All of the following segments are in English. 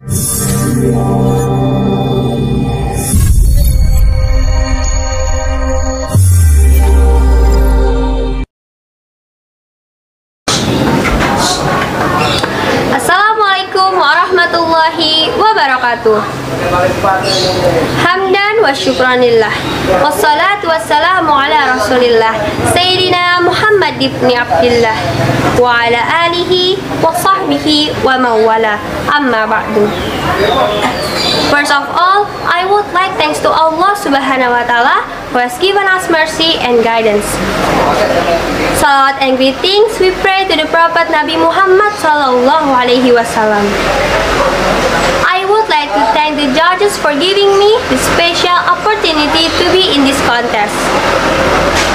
Assalamualaikum warahmatullahi wabarakatuh. Hamdan wa syukranillah, wassalatu wassalamu ala rasulillah Sayyidina Muhammad ibn Abdillah wa ala alihi wa sahbihi wa mawala, amma ba'du. First of all, I would like thanks to Allah subhanahu wa ta'ala who has given us mercy and guidance. Salawat and greetings we pray to the Prophet Nabi Muhammad sallallahu alaihi wasallam. I would like to thank the judges for giving me the special opportunity to be in this contest.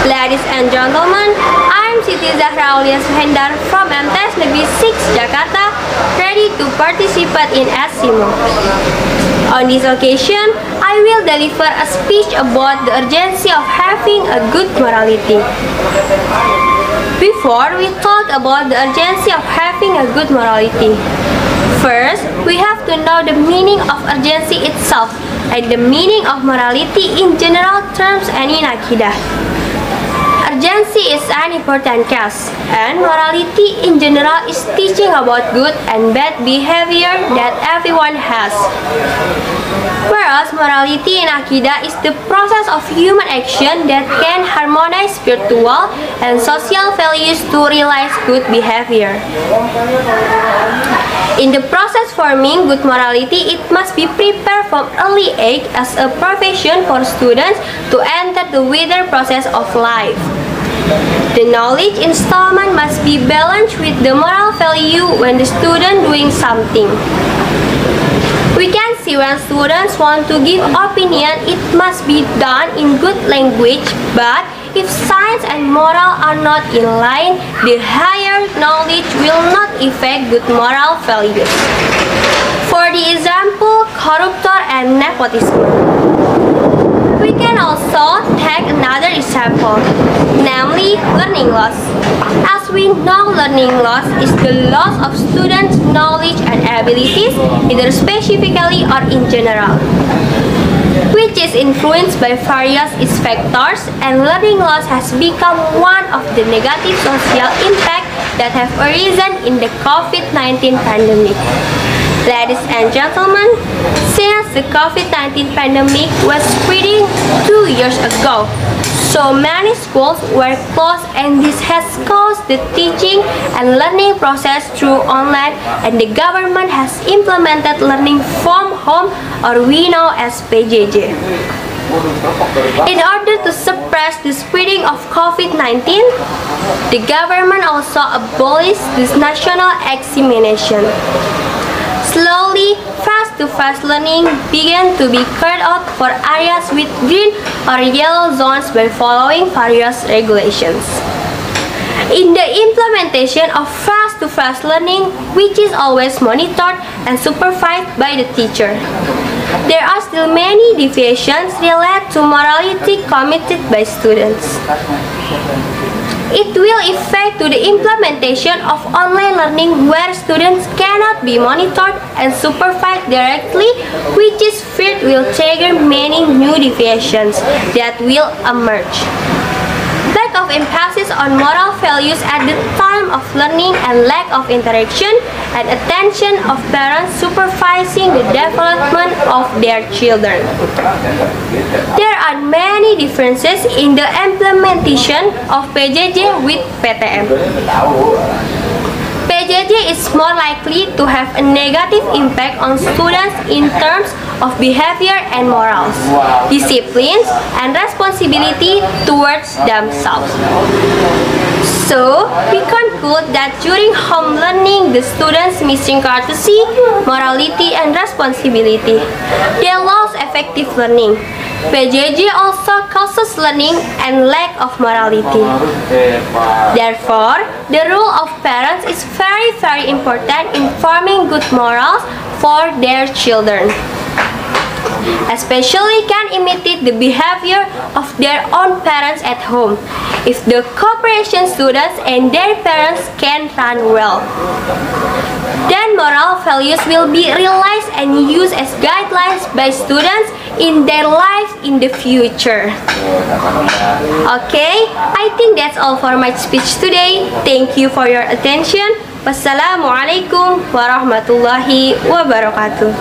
Ladies and gentlemen, I am Siti Zahra Aulia Suhendar from MTS Negeri 6 Jakarta, ready to participate in SIMO. On this occasion, I will deliver a speech about the urgency of having a good morality. Before we talk about the urgency of having a good morality, first, we have to know the meaning of urgency itself and the meaning of morality in general terms and in Aqidah. Urgency is an important case, and morality in general is teaching about good and bad behavior that everyone has. Whereas morality in Aqidah is the process of human action that can harmonize spiritual and social values to realize good behavior. In the process forming good morality, it must be prepared from early age as a profession for students to enter the wider process of life. The knowledge installment must be balanced with the moral value when the student doing something. We can see when students want to give opinion, it must be done in good language, but if science and moral are not in line, the higher knowledge will not affect good moral values. For the example, corruption and nepotism. We can also take another example, namely learning loss. As we know, learning loss is the loss of students' knowledge and abilities, either specifically or in general, which is influenced by various factors, and learning loss has become one of the negative social impacts that have arisen in the COVID-19 pandemic. Ladies and gentlemen, since the COVID-19 pandemic was spreading 2 years ago, so many schools were closed, and this has caused the teaching and learning process through online, and the government has implemented learning from home, or we know as PJJ. In order to suppress the spreading of COVID-19, the government also abolished this national examination. Slowly, face-to-face learning began to be carried out for areas with green or yellow zones by following various regulations. In the implementation of face-to-face learning, which is always monitored and supervised by the teacher, there are still many deviations related to morality committed by students. It will affect to the implementation of online learning where students cannot be monitored and supervised directly, which is feared will trigger many new deviations that will emerge. Lack of emphasis on moral values at the time of learning and lack of interaction and attention of parents supervising the development of their children. There are many differences in the implementation of PJJ with PTM. PJJ is more likely to have a negative impact on students in terms of behavior and morals, disciplines, and responsibility towards themselves. So, we conclude that during home learning, the students missing courtesy, morality, and responsibility. They lost effective learning. PJJ also causes learning and lack of morality. Therefore, the role of parents is very important in forming good morals for their children, especially can imitate the behavior of their own parents at home. If the cooperation students and their parents can run well. Then moral values will be realized and used as guidelines by students in their lives in the future. Okay, I think that's all for my speech today. Thank you for your attention. Wassalamualaikum warahmatullahi wabarakatuh.